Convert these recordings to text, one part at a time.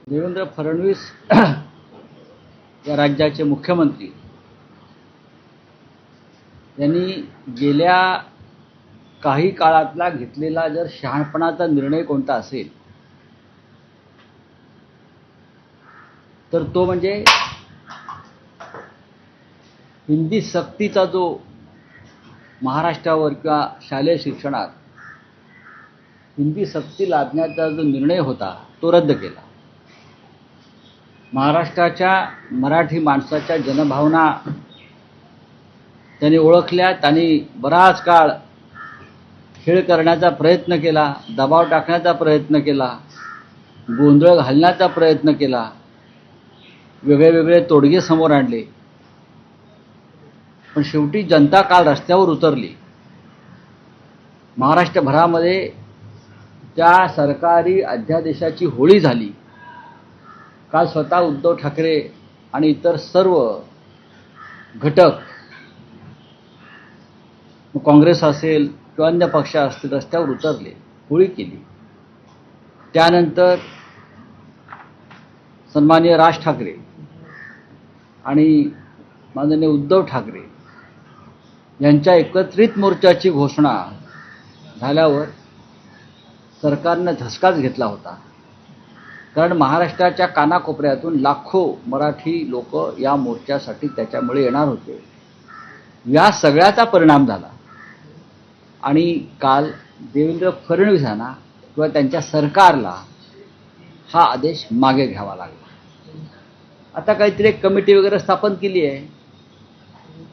देवेंद्र फडणवीस या राज्याचे मुख्यमंत्री यांनी गेल्या काही काळातला घेतलेला जर शहाणपणाचा निर्णय कोणता असेल तर तो म्हणजे हिंदी सक्तीचा जो महाराष्ट्रावर किंवा शालेय शिक्षणात हिंदी सक्ती लादण्याचा जो निर्णय होता तो रद्द केला। महाराष्ट्राच्या मराठी माणसाच्या जनभावना त्यांनी ओळखल्या, त्यांनी बराच काळ खेळ करण्याचा प्रयत्न केला, दबाव टाकण्याचा प्रयत्न केला, गोंधळ घालण्याचा प्रयत्न केला, वेगळे तोडगे समोर आणले, पण शेवटी जनता काल रस्त्यावर उतरली। महाराष्ट्रभरामध्ये त्या सरकारी अध्यादेशाची होळी झाली। काल स्वतः उद्धव ठाकरे आणि इतर सर्व घटक, काँग्रेस असेल किंवा अन्य पक्ष असतील, रस्त्यावर उतरले, होळी केली। त्यानंतर सन्माननीय राज ठाकरे आणि माननीय उद्धव ठाकरे यांच्या एकत्रित मोर्चाची घोषणा झाल्यावर सरकारने धसकाच घेतला होता, कारण महाराष्ट्राच्या कानाकोपऱ्यातून लाखो मराठी लोक या मोर्चासाठी त्याच्यामुळे येणार होते। या सगळ्याचा परिणाम झाला आणि काल देवेंद्र फडणवीसांना किंवा त्यांच्या सरकारला हा आदेश मागे घ्यावा लागला। आता काहीतरी एक कमिटी वगैरे स्थापन केली आहे,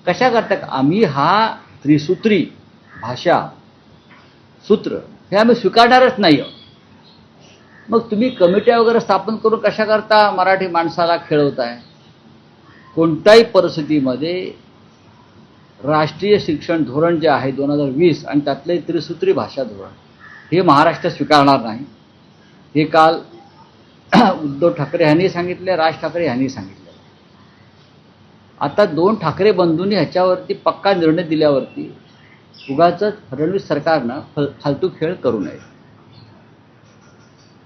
कशा करता? आम्ही हा त्रिसूत्री भाषा सूत्र हे आम्ही स्वीकारणारच नाही आहोत। मग तुम्ही कमिट्या वगैरे स्थापन करून कशा करता मराठी माणसाला खेळवताय? कोणत्याही परिस्थितीमध्ये राष्ट्रीय शिक्षण धोरण जे आहे 2020 आणि त्यातले त्रिसूत्री भाषा धोरण हे महाराष्ट्र स्वीकारणार नाही। हे काल उद्धव ठाकरे यांनी सांगितले, राज ठाकरे यांनी सांगितले। आता दोन ठाकरे बंधूंनी ह्याच्यावरती पक्का निर्णय दिल्यावरती उगाचच फडणवीस सरकारनं फालतू खेळ करू नये।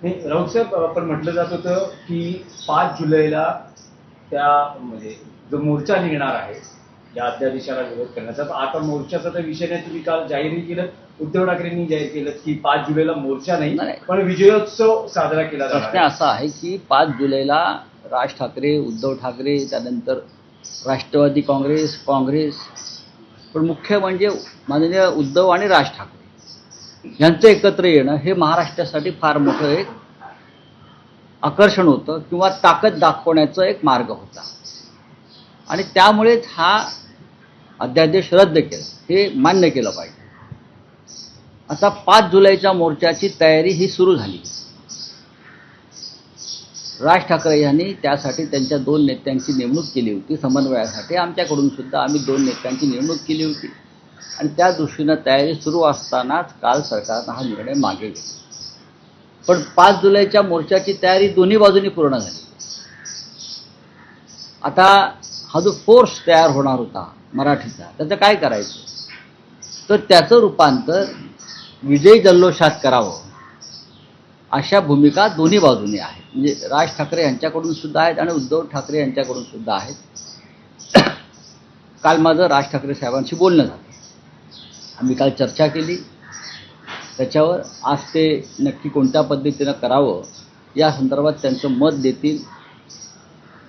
राऊत साहेब, आपण म्हटलं जात होतं की 5 जुलैला त्या म्हणजे जो मोर्चा निघणार आहे या अध्यादेशाला विरोध करण्याचा, आता मोर्चाचा तर विषय नाही, तुम्ही काल जाहीरही केलं, उद्धव ठाकरेंनी जाहीर केलं की 5 जुलैला मोर्चा नाही पण विजयोत्सव साजरा केला जाणार आहे। प्रश्न असा आहे की 5 जुलैला राज ठाकरे, उद्धव ठाकरे, त्यानंतर राष्ट्रवादी काँग्रेस, पण मुख्य म्हणजे माननीय उद्धव आणि राज ठाकरे यांचं एकत्र येणं हे महाराष्ट्रासाठी फार मोठं एक आकर्षण होतं किंवा ताकद दाखवण्याचा एक मार्ग होता आणि त्यामुळेच हा अध्यादेश रद्द केला, हे मान्य केलं पाहिजे। आता 5 जुलैच्या मोर्चाची तयारी ही सुरू झाली। राज ठाकरे यांनी त्यासाठी त्यांच्या 2 नेत्यांची नेमणूक केली होती समन्वयासाठी। आमच्याकडून सुद्धा आम्ही 2 नेत्यांची नेमणूक केली होती आणि त्या दृष्टीनं तयारी सुरू असतानाच काल सरकारनं हा निर्णय मागे घेतला। पण 5 जुलैच्या मोर्चाची तयारी दोन्ही बाजूंनी पूर्ण झाली। आता हा जो फोर्स तयार होणार होता मराठीचा, त्याचं काय करायचं? तर त्याचं रूपांतर विजयी जल्लोषात करावं अशा भूमिका दोन्ही बाजूंनी आहेत। म्हणजे राज ठाकरे यांच्याकडून सुद्धा आहेत आणि उद्धव ठाकरे यांच्याकडून सुद्धा आहेत। काल माझं राज ठाकरे साहेबांशी बोलणं झालं, आम्ही काल चर्चा केली त्याच्यावर। आज ते नक्की कोणत्या पद्धतीनं करावं या संदर्भात त्यांचं मत देतील।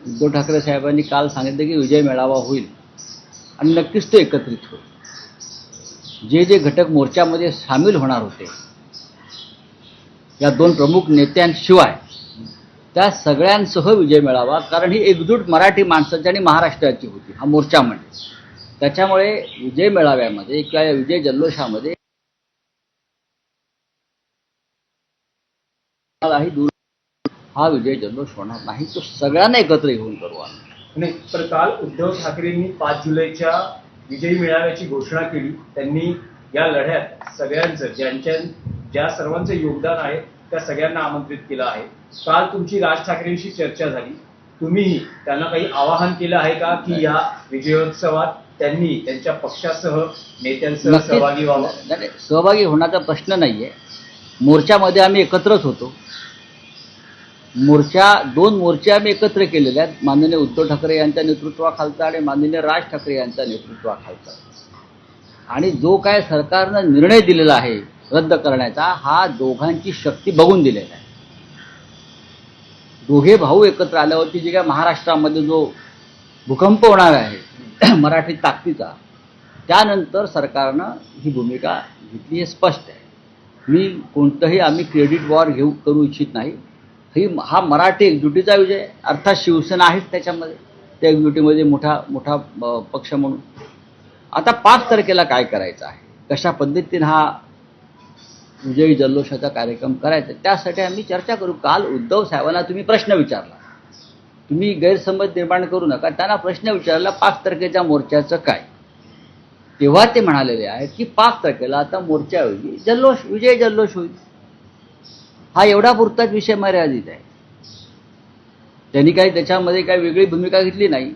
उद्धव ठाकरे साहेबांनी काल सांगितलं की विजय मेळावा होईल आणि नक्कीच तो एकत्रित होईल। जे घटक मोर्चामध्ये सामील होणार होते या 2 प्रमुख नेत्यांशिवाय त्या सगळ्यांसह विजय मेळावा, कारण ही एकजूट मराठी माणसाची आणि महाराष्ट्राची होती हा मोर्चा म्हणजे। त्याच्यामुळे विजय मेळाव्यामध्ये किंवा विजय जल्लोषामध्ये हा विजय जल्लोष होणार नाही, तो सगळ्यांना एकत्र घेऊन करू आम्ही। नाही, तर काल उद्धव ठाकरेंनी 5 जुलैच्या विजयी मेळाव्याची घोषणा केली। त्यांनी या लढ्यात सगळ्यांचं ज्या सर्वांचं योगदान आहे त्या सगळ्यांना आमंत्रित केलं आहे। काल तुमची राज ठाकरेंशी चर्चा झाली, तुम्हीही त्यांना काही आवाहन केलं आहे का की या विजयोत्सवात त्यांनी त्यांच्या पक्षासह नेत्यांसह सहभागी व्हावं? नाही, सहभागी होण्याचा प्रश्न नाहीये। मोर्चामध्ये आम्ही एकत्रच होतो, मोर्चा, 2 मोर्चे आम्ही एकत्र केलेले आहेत, माननीय उद्धव ठाकरे यांच्या नेतृत्वाखालचा आणि माननीय राज ठाकरे यांच्या नेतृत्वाखालचा. आणि जो काय सरकारनं निर्णय दिलेला आहे रद्द करण्याचा, हा दोघांची शक्ती बघून दिलेला आहे. दोघे भाऊ एकत्र आल्यावरती जे काय महाराष्ट्रामध्ये जो भूकंप होणार आहे मराठी ताकदीचा, त्यानंतर सरकारनं ही भूमिका घेतली हे स्पष्ट आहे. मी कोणतंही आम्ही क्रेडिट वॉर करू इच्छित नाही. हा मराठी एकजुटीचा विजय, अर्थात शिवसेना आहेच त्याच्यामध्ये, त्या एकजुटीमध्ये मोठा पक्ष म्हणून. आता 5 तारखेला काय करायचं आहे, कशा पद्धतीने हा विजयी जल्लोषाचा कार्यक्रम करायचा, त्यासाठी आम्ही चर्चा करू. काल उद्धव साहेबांना तुम्ही प्रश्न विचारला, तुम्ही गैरसमज निर्माण करू नका. त्यांना प्रश्न विचारला 5 तारखेच्या मोर्चाचं काय, तेव्हा ते म्हणालेले आहेत की 5 तारखेला आता मोर्चाऐवजी जल्लोष, विजय जल्लोष होईल. हा एवढा पुरताच विषय मर्यादित आहे. त्यांनी काही त्याच्यामध्ये काही वेगळी भूमिका घेतली नाही.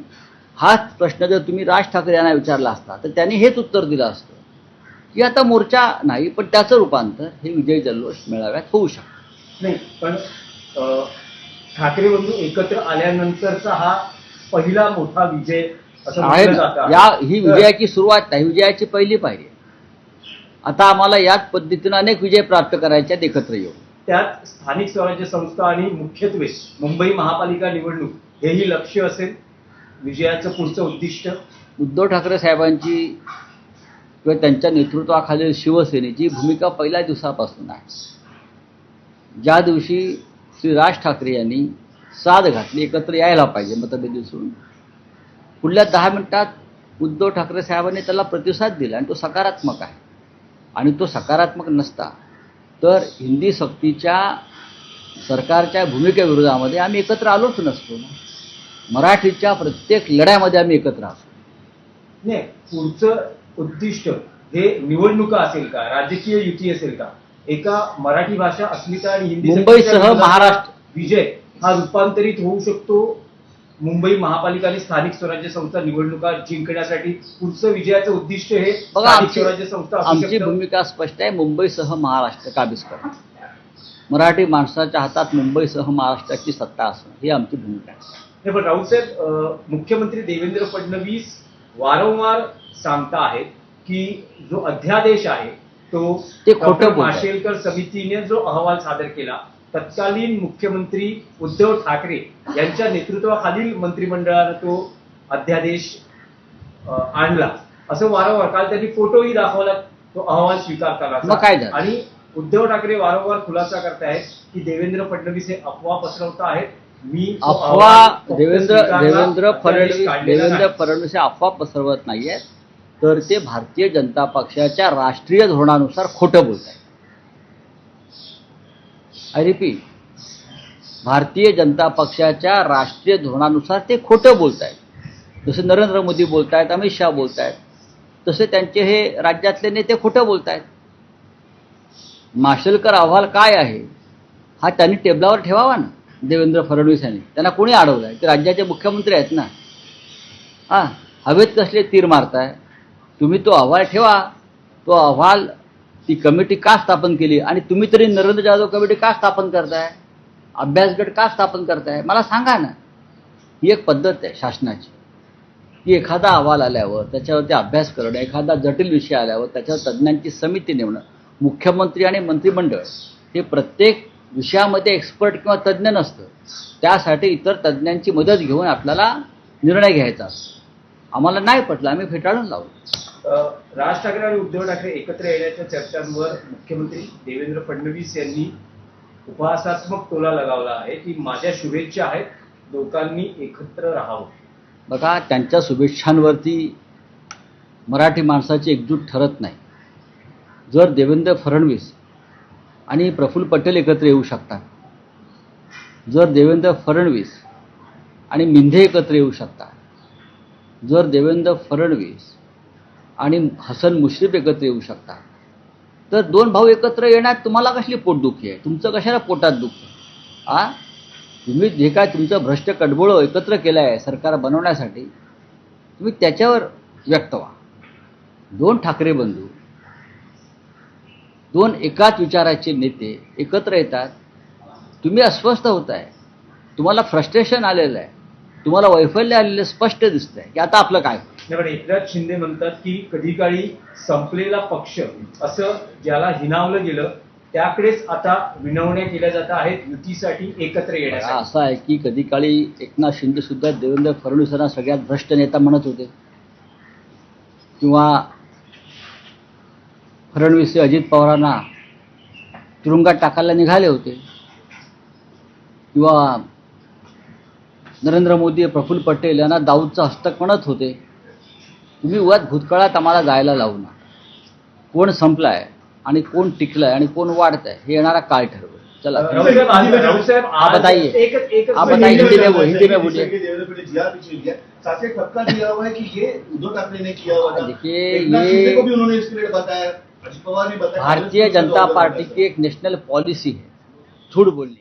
हाच प्रश्न जर तुम्ही राज ठाकरे यांना विचारला असता तर त्यांनी हेच उत्तर दिलं असतं की आता मोर्चा नाही, पण त्याचं रूपांतर हे विजय जल्लोष मेळाव्यात होऊ शकतं. नाही, पण ठाकरे बंधू एकत्र आल्यानंतरचा हा पहिला मोठा विजय असं आहे म्हटलं ना. जातं. ही विजयाची सुरुवात नाही, विजयाची पहिली पायरी. आता आम्हाला याच पद्धतीने अनेक विजय प्राप्त करायचे आहेत एकत्र येऊन. त्यात स्थानिक स्वराज्य संस्था आणि मुख्यत्वे मुंबई महापालिका निवडणूक हेही लक्ष्य असेल विजयाचं पुढचं उद्दिष्ट. उद्धव ठाकरे साहेबांची किंवा त्यांच्या नेतृत्वाखालील शिवसेनेची भूमिका पहिल्या दिवसापासून आहे. ज्या दिवशी श्री राज ठाकरे यांनी साद घातली एकत्र यायला पाहिजे मतभेद विसरून, पुढल्या 10 मिनिटात उद्धव ठाकरे साहेबांनी त्याला प्रतिसाद दिला आणि तो सकारात्मक आहे. आणि तो सकारात्मक नसता तर हिंदी सक्तीच्या सरकारच्या भूमिकेविरोधामध्ये आम्ही एकत्र आलोच नसतो ना. मराठीच्या प्रत्येक लढ्यामध्ये आम्ही एकत्र असतो. नाही, पुढचं उद्दिष्ट हे निवडणुका असेल का, राजकीय युती असेल का, एका मराठी भाषा अस्मिता आणि हिंदी मुंबईसह सक्तीच्या महाराष्ट्र विजय हा रूपांतरित होऊ शकतो मुंबई महापालिका आणि स्थानिक स्वराज्य संस्था निवडणुका जिंकण्यासाठी. पुढचं विजयाचं उद्दिष्ट हे बघा, स्थानिक स्वराज्य संस्था असू आमची शकतं. भूमिका स्पष्ट आहे. मुंबईसह महाराष्ट्र काबीज करणं, मराठी माणसाच्या हातात मुंबईसह महाराष्ट्राची सत्ता असणं, ही आमची भूमिका आहे. हे पण राऊतसाहेब, मुख्यमंत्री देवेंद्र फडणवीस वारंवार सांगता आहेत की जो अध्यादेश आहे तो ते खोटं डॉक्टर बोलतात. माशेलकर समितीने जो अहवाल सादर केला, तत्कालीन मुख्यमंत्री उद्धव ठाकरे यांच्या नेतृत्वाखालील मंत्रिमंडळाने तो अध्यादेश आणला असं वारंवार, काल त्यांनी फोटोही दाखवला तो अहवाल स्वीकारताना. मग काय झालं? आणि उद्धव ठाकरे वारंवार खुलासा करतायत की देवेंद्र फडणवीस हे अफवा पसरवत आहेत. मी तो अफवा अहवाल फक्त देवेंद्र स्वीकारला, अध्यादेश काढलेला नाही. फडणवीस हे अफवा पसरवत नाहीयेत, तर ते भारतीय जनता पक्षाच्या राष्ट्रीय धोरणानुसार खोटं बोलत आहेत. आय रिपीट, भारतीय जनता पक्षाच्या राष्ट्रीय धोरणानुसार ते खोटं बोलत आहेत. जसे नरेंद्र मोदी बोलत आहेत, अमित शहा बोलत आहेत, तसे त्यांचे हे राज्यातले नेते खोटं बोलत आहेत. माशेलकर अहवाल काय आहे हा त्यांनी टेबलावर ठेवावा ना. देवेंद्र फडणवीस यांनी, त्यांना कोणी अडवलं आहे? ते राज्याचे मुख्यमंत्री आहेत ना. हां, हवेत कसले तीर मारताय तुम्ही? तो अहवाल ठेवा. तो अहवाल, ती कमिटी का स्थापन केली, आणि तुम्ही तरी नरेंद्र जाधव कमिटी का स्थापन करताय, अभ्यासगट का स्थापन करताय, मला सांगा ना. ही एक पद्धत आहे शासनाची की एखादा अहवाल आल्यावर त्याच्यावरती अभ्यास करणं, एखादा जटिल विषय आल्यावर त्याच्यावर तज्ज्ञांची समिती नेमणं. मुख्यमंत्री आणि मंत्रिमंडळ हे प्रत्येक विषयामध्ये एक्सपर्ट किंवा तज्ज्ञ नसतं, त्यासाठी इतर तज्ज्ञांची मदत घेऊन आपल्याला निर्णय घ्यायचा असतो. आम्हाला नाही पटलं, आम्ही फेटाळून लावलं. राज ठाकरे आणि उद्धव ठाकरे एकत्र येण्याच्या चर्चांवर मुख्यमंत्री देवेंद्र फडणवीस यांनी उपहासात्मक टोला लगावला आहे की माझ्या शुभेच्छा आहेत, लोकांनी एकत्र राहावं. बघा, त्यांच्या शुभेच्छांवरती मराठी माणसाची एकजूट ठरत नाही. जर देवेंद्र फडणवीस आणि प्रफुल्ल पटेल एकत्र येऊ शकतात, जर देवेंद्र फडणवीस आणि मिंधे एकत्र येऊ शकतात, जर देवेंद्र फडणवीस आणि हसन मुश्रीफ एकत्र येऊ शकतात, तर 2 भाऊ एकत्र येण्यात तुम्हाला कसली पोटदुखी आहे? तुमचं कशाला पोटात दुखतं? तुम्ही जे काय तुमचं भ्रष्ट कडबोळं एकत्र केलं आहे सरकार बनवण्यासाठी, तुम्ही त्याच्यावर व्यक्त व्हा. 2 ठाकरे बंधू, 2 एकाच विचाराचे नेते एकत्र येतात, तुम्ही अस्वस्थ होताय. तुम्हाला फ्रस्ट्रेशन आलेलं आहे, तुम्हाला वैफल्य आलेलं स्पष्ट दिसतंय की आता आपलं काय. नाही, पण एकनाथ शिंदे म्हणतात की कधी काळी संपलेला पक्ष असं ज्याला हिनावलं गेलं त्याकडेच आता विनवण्या केल्या जात आहेत युतीसाठी एकत्र येण्यासाठी. असं आहे की कधी काळी एकनाथ शिंदे सुद्धा देवेंद्र फडणवीसांना सगळ्यात भ्रष्ट नेता म्हणत होते, किंवा फडणवीस अजित पवारांना तुरुंगात टाकायला निघाले होते, किंवा नरेंद्र मोदी प्रफुल्ल पटेल यांना दाऊदचा हस्तक म्हणत होते. तुम्ही उगाच भूतकाळात आम्हाला जायला लावू नका. कोण संपलाय आणि कोण टिकलाय आणि कोण वाढतंय हे येणारा काळ ठरवेल. चला राऊसाहेब, आप बताइए. एकच आप बताइए, हिंदी में बोलिए. देवेंद्र पे जिया पीछे लिया, साथ एक ठपका दिया हुआ है कि ये उद्धव ठाकरे ने किया हुआ था। देखिए, एकनाथ ये शिंदे को भी उन्होंने इसके लिए बताया, अजित पवार ने बताया। भारतीय जनता पार्टी की एक नेशनल पॉलिसी है झूठ बोलने.